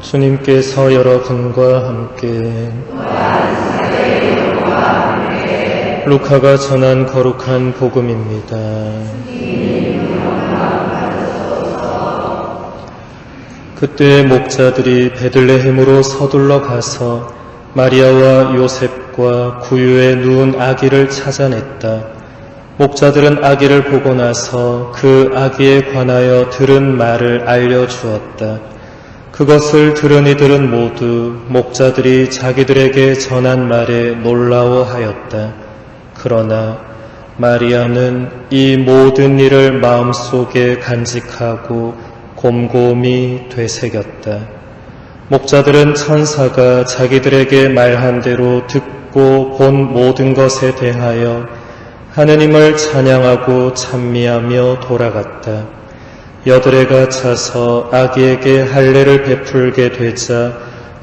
주님께서 여러분과 함께 루카가 전한 거룩한 복음입니다. 그때 목자들이 베들레헴으로 서둘러 가서 마리아와 요셉과 구유에 누운 아기를 찾아냈다. 목자들은 아기를 보고 나서 그 아기에 관하여 들은 말을 알려주었다. 그것을 들은 이들은 모두 목자들이 자기들에게 전한 말에 놀라워하였다. 그러나 마리아는 이 모든 일을 마음속에 간직하고 곰곰이 되새겼다. 목자들은 천사가 자기들에게 말한 대로 듣고 본 모든 것에 대하여 하느님을 찬양하고 찬미하며 돌아갔다. 여드레가 차서 아기에게 할례를 베풀게 되자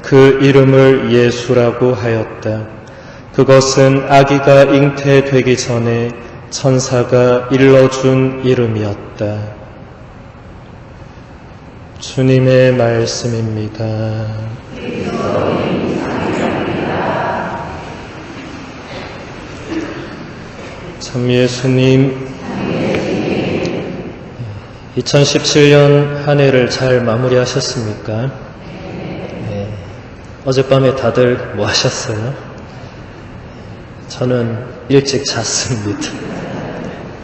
그 이름을 예수라고 하였다. 그것은 아기가 잉태되기 전에 천사가 일러준 이름이었다. 주님의 말씀입니다. 참 예수님, 2017년 한 해를 잘 마무리하셨습니까? 네. 어젯밤에 다들 뭐 하셨어요? 저는 일찍 잤습니다.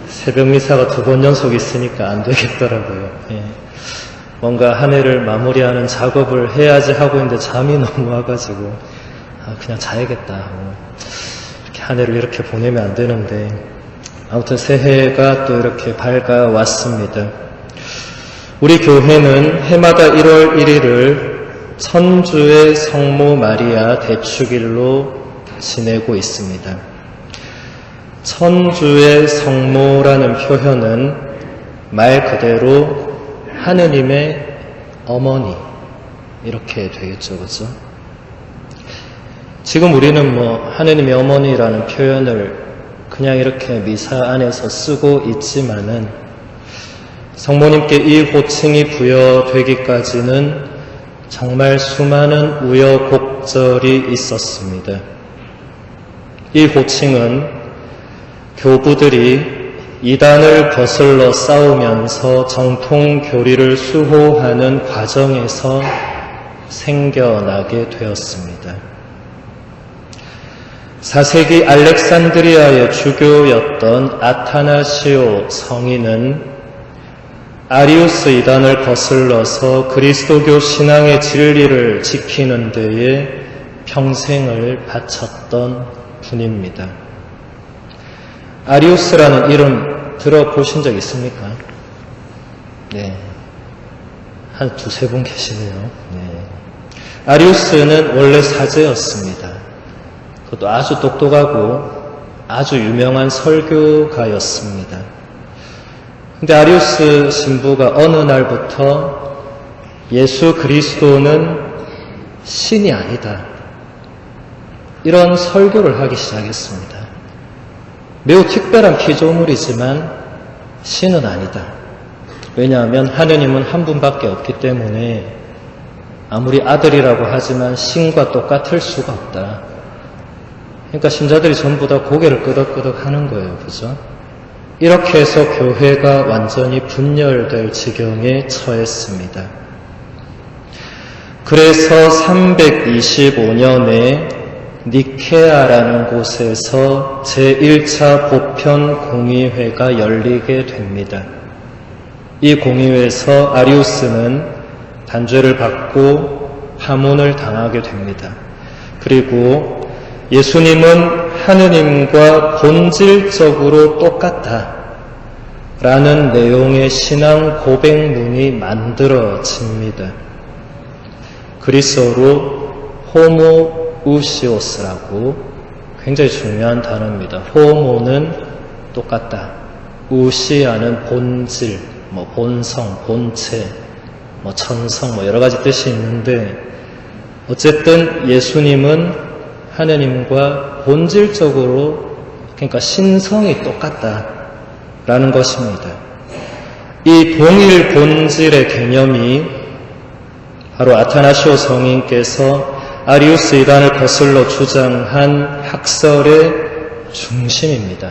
새벽 미사가 2번 연속 있으니까 안 되겠더라고요. 네. 뭔가 한 해를 마무리하는 작업을 해야지 하고 있는데 잠이 너무 와가지고 그냥 자야겠다 하고 이렇게 한 해를 이렇게 보내면 안 되는데 아무튼 새해가 또 이렇게 밝아왔습니다. 우리 교회는 해마다 1월 1일을 천주의 성모 마리아 대축일로 지내고 있습니다. 천주의 성모라는 표현은 말 그대로 하느님의 어머니 이렇게 되겠죠, 그렇죠? 지금 우리는 하느님의 어머니라는 표현을 그냥 이렇게 미사 안에서 쓰고 있지만은 성모님께 이 호칭이 부여되기까지는 정말 수많은 우여곡절이 있었습니다. 이 호칭은 교부들이 이단을 거슬러 싸우면서 정통 교리를 수호하는 과정에서 생겨나게 되었습니다. 4세기 알렉산드리아의 주교였던 아타나시오 성인은 아리우스 이단을 거슬러서 그리스도교 신앙의 진리를 지키는 데에 평생을 바쳤던 분입니다. 아리우스라는 이름 들어보신 적 있습니까? 네. 한 2-3분 계시네요. 네. 아리우스는 원래 사제였습니다. 그것도 아주 똑똑하고 아주 유명한 설교가였습니다. 근데 아리우스 신부가 어느 날부터 예수 그리스도는 신이 아니다. 이런 설교를 하기 시작했습니다. 매우 특별한 피조물이지만 신은 아니다. 왜냐하면 하느님은 한 분밖에 없기 때문에 아무리 아들이라고 하지만 신과 똑같을 수가 없다. 그러니까 신자들이 전부 다 고개를 끄덕끄덕 하는 거예요. 그죠? 이렇게 해서 교회가 완전히 분열될 지경에 처했습니다. 그래서 325년에 니케아라는 곳에서 제1차 보편 공의회가 열리게 됩니다. 이 공의회에서 아리우스는 단죄를 받고 파문을 당하게 됩니다. 그리고 예수님은 하느님과 본질적으로 똑같다 라는 내용의 신앙 고백문이 만들어집니다. 그리스어로 호모우시오스라고 굉장히 중요한 단어입니다. 호모는 똑같다. 우시아는 본질, 본성, 본체, 천성, 여러 가지 뜻이 있는데 어쨌든 예수님은 하느님과 본질적으로, 그러니까 신성이 똑같다라는 것입니다. 이 동일 본질의 개념이 바로 아타나시오 성인께서 아리우스 이단을 거슬러 주장한 학설의 중심입니다.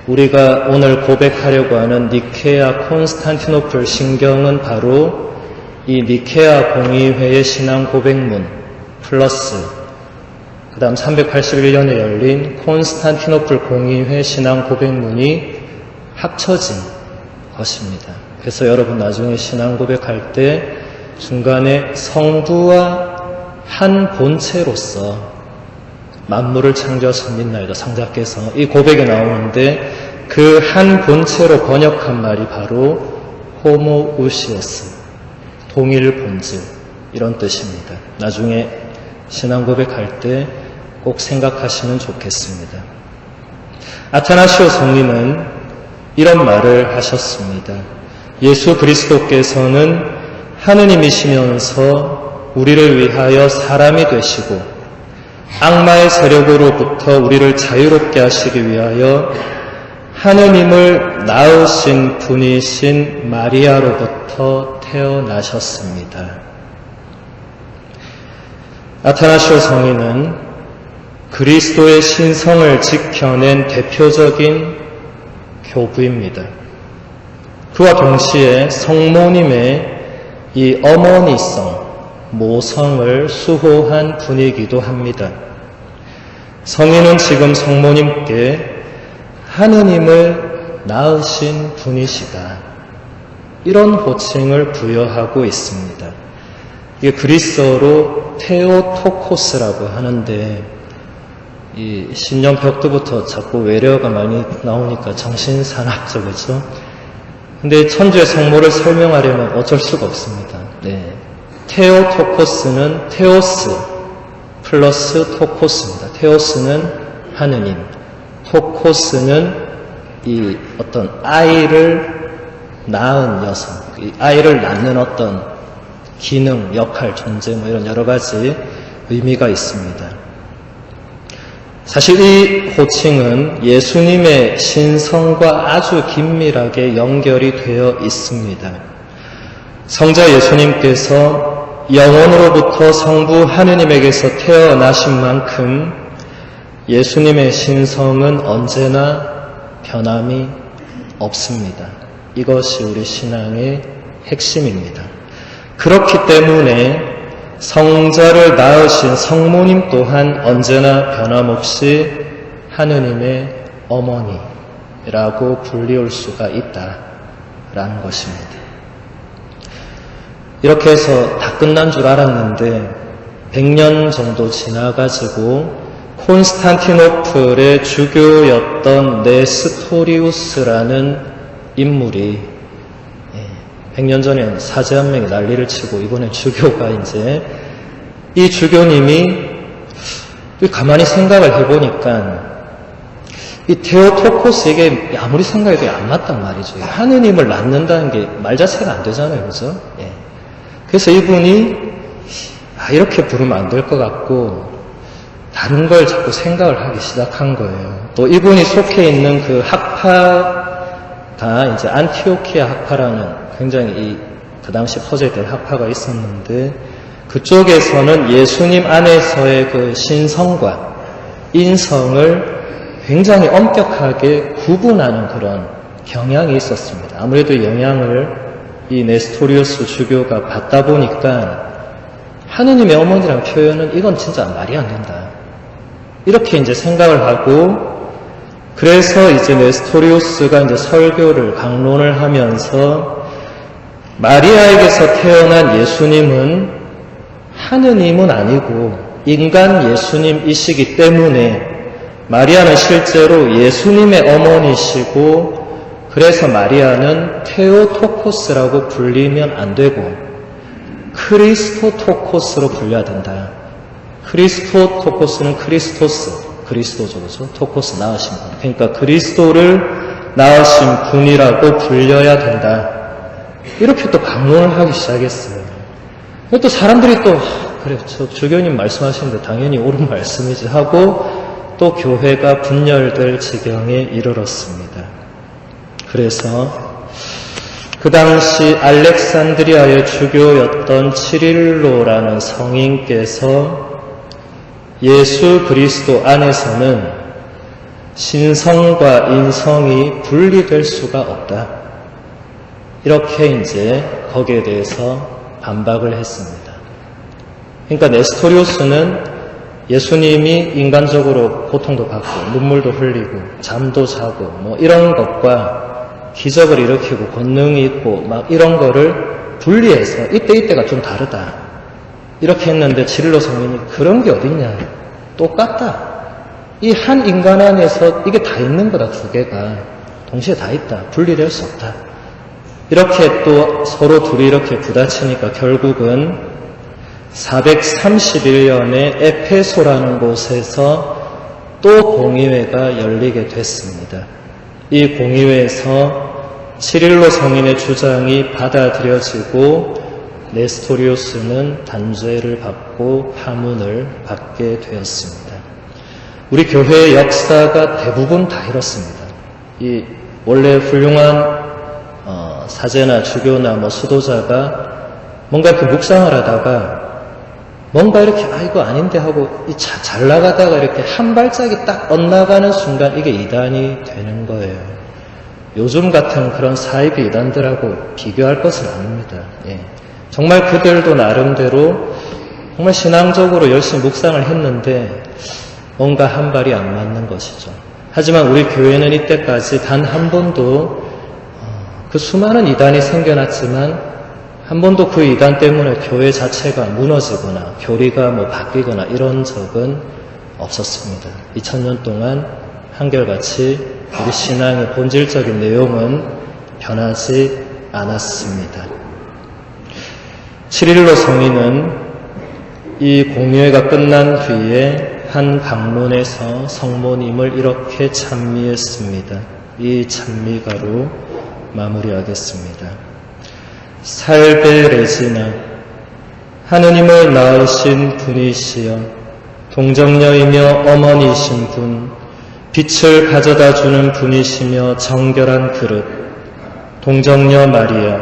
우리가 오늘 고백하려고 하는 니케아 콘스탄티노플 신경은 바로 이 니케아 공의회의 신앙 고백문 플러스 그 다음 381년에 열린 콘스탄티노플 공의회 신앙 고백문이 합쳐진 것입니다. 그래서 여러분 나중에 신앙 고백할 때 중간에 성부와 한 본체로서 만물을 창조하신 믿나이다 성자께서 이 고백에 나오는데 그 한 본체로 번역한 말이 바로 호모우시오스 동일 본질 이런 뜻입니다. 나중에 신앙 고백할 때 꼭 생각하시면 좋겠습니다. 아타나시오 성인은 이런 말을 하셨습니다. 예수 그리스도께서는 하느님이시면서 우리를 위하여 사람이 되시고 악마의 세력으로부터 우리를 자유롭게 하시기 위하여 하느님을 낳으신 분이신 마리아로부터 태어나셨습니다. 아타나시오 성인은 그리스도의 신성을 지켜낸 대표적인 교부입니다. 그와 동시에 성모님의 이 어머니성, 모성을 수호한 분이기도 합니다. 성인은 지금 성모님께 하느님을 낳으신 분이시다. 이런 호칭을 부여하고 있습니다. 이게 그리스어로 테오토코스라고 하는데 이 신년 벽두부터 자꾸 외래어가 많이 나오니까 정신사납적이죠. 근데 천주의 성모를 설명하려면 어쩔 수가 없습니다. 네. 테오토코스는 테오스 플러스 토코스입니다. 테오스는 하느님, 토코스는 이 어떤 아이를 낳은 여성, 이 아이를 낳는 어떤 기능, 역할, 존재 뭐 이런 여러 가지 의미가 있습니다. 사실 이 호칭은 예수님의 신성과 아주 긴밀하게 연결이 되어 있습니다. 성자 예수님께서 영원으로부터 성부 하느님에게서 태어나신 만큼 예수님의 신성은 언제나 변함이 없습니다. 이것이 우리 신앙의 핵심입니다. 그렇기 때문에 성자를 낳으신 성모님 또한 언제나 변함없이 하느님의 어머니라고 불리울 수가 있다라는 것입니다. 이렇게 해서 다 끝난 줄 알았는데 100년 정도 지나가지고 콘스탄티노플의 주교였던 네스토리우스라는 인물이 100년 전엔 사제 한 명이 난리를 치고 이번엔 주교가 이제 이 주교님이 가만히 생각을 해보니까 이 테오토코스 이게 아무리 생각해도 안 맞단 말이죠. 하느님을 낳는다는 게 말 자체가 안 되잖아요. 그죠? 예. 그래서 이분이 이렇게 부르면 안 될 것 같고 다른 걸 자꾸 생각을 하기 시작한 거예요. 또 이분이 속해 있는 그 학파가 이제 안티오키아 학파라는 굉장히 그 당시 퍼져있던 학파가 있었는데 그쪽에서는 예수님 안에서의 그 신성과 인성을 굉장히 엄격하게 구분하는 그런 경향이 있었습니다. 아무래도 영향을 이 네스토리우스 주교가 받다 보니까 하느님의 어머니라는 표현은 이건 진짜 말이 안 된다. 이렇게 이제 생각을 하고 그래서 이제 네스토리우스가 이제 설교를 강론을 하면서 마리아에게서 태어난 예수님은 하느님은 아니고 인간 예수님이시기 때문에 마리아는 실제로 예수님의 어머니시고 그래서 마리아는 테오토코스라고 불리면 안 되고 크리스토토코스로 불려야 된다. 크리스토토코스는 그리스도죠, 그죠? 토코스 낳으신 분. 그러니까 그리스도를 낳으신 분이라고 불려야 된다. 이렇게 또 강론을 하기 시작했어요. 또 사람들이 또 그래, 저 주교님 말씀하시는데 당연히 옳은 말씀이지 하고 또 교회가 분열될 지경에 이르렀습니다. 그래서 그 당시 알렉산드리아의 주교였던 치릴로라는 성인께서 예수 그리스도 안에서는 신성과 인성이 분리될 수가 없다. 이렇게 이제 거기에 대해서 반박을 했습니다. 그러니까 네스토리우스는 예수님이 인간적으로 고통도 받고 눈물도 흘리고 잠도 자고 뭐 이런 것과 기적을 일으키고 권능이 있고 막 이런 거를 분리해서 이때가 좀 다르다. 이렇게 했는데 지릴로 성인이 그런 게 어딨냐. 똑같다. 이 한 인간 안에서 이게 다 있는 거다. 두 개가. 동시에 다 있다. 분리될 수 없다. 이렇게 또 서로 둘이 이렇게 부딪히니까 결국은 431년에 에페소라는 곳에서 또 공의회가 열리게 됐습니다. 이 공의회에서 치릴로 성인의 주장이 받아들여지고 네스토리우스는 단죄를 받고 파문을 받게 되었습니다. 우리 교회의 역사가 대부분 다 이렇습니다. 이 원래 훌륭한 사제나 주교나 뭐 수도자가 뭔가 이렇게 묵상을 하다가 뭔가 이렇게 이거 아닌데 하고 잘 나가다가 이렇게 한 발짝이 딱 엇나가는 순간 이게 이단이 되는 거예요. 요즘 같은 그런 사이비 이단들하고 비교할 것은 아닙니다. 예. 정말 그들도 나름대로 정말 신앙적으로 열심히 묵상을 했는데 뭔가 한 발이 안 맞는 것이죠. 하지만 우리 교회는 이때까지 단 한 번도 그 수많은 이단이 생겨났지만 한 번도 그 이단 때문에 교회 자체가 무너지거나 교리가 뭐 바뀌거나 이런 적은 없었습니다. 2000년 동안 한결같이 우리 신앙의 본질적인 내용은 변하지 않았습니다. 치릴로 성인은 이 공의회가 끝난 뒤에 한 방문에서 성모님을 이렇게 찬미했습니다. 이 찬미가로 마무리하겠습니다. 살베 레지나, 하느님을 낳으신 분이시여 동정녀이며 어머니이신 분, 빛을 가져다 주는 분이시며 정결한 그릇, 동정녀 마리아,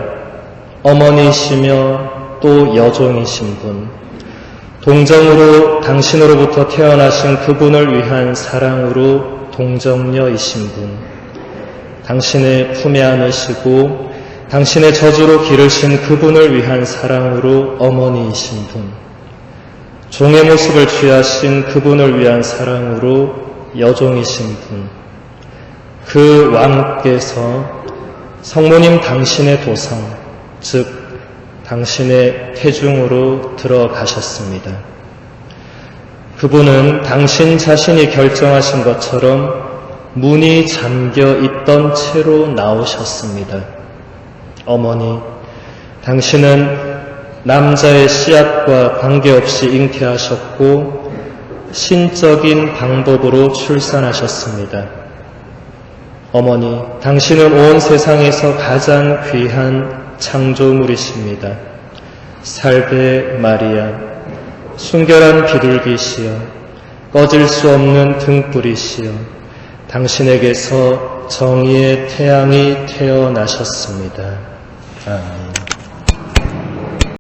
어머니이시며 또 여종이신 분, 동정으로 당신으로부터 태어나신 그분을 위한 사랑으로 동정녀이신 분, 당신의 품에 안으시고 당신의 저주로 기르신 그분을 위한 사랑으로 어머니이신 분, 종의 모습을 취하신 그분을 위한 사랑으로 여종이신 분, 그 왕께서 성모님 당신의 도성, 즉 당신의 태중으로 들어가셨습니다. 그분은 당신 자신이 결정하신 것처럼 문이 잠겨 있던 채로 나오셨습니다. 어머니, 당신은 남자의 씨앗과 관계없이 잉태하셨고 신적인 방법으로 출산하셨습니다. 어머니, 당신은 온 세상에서 가장 귀한 창조물이십니다. 살베 마리아, 순결한 비둘기시여, 꺼질 수 없는 등불이시여, 당신에게서 정의의 태양이 태어나셨습니다. 아멘.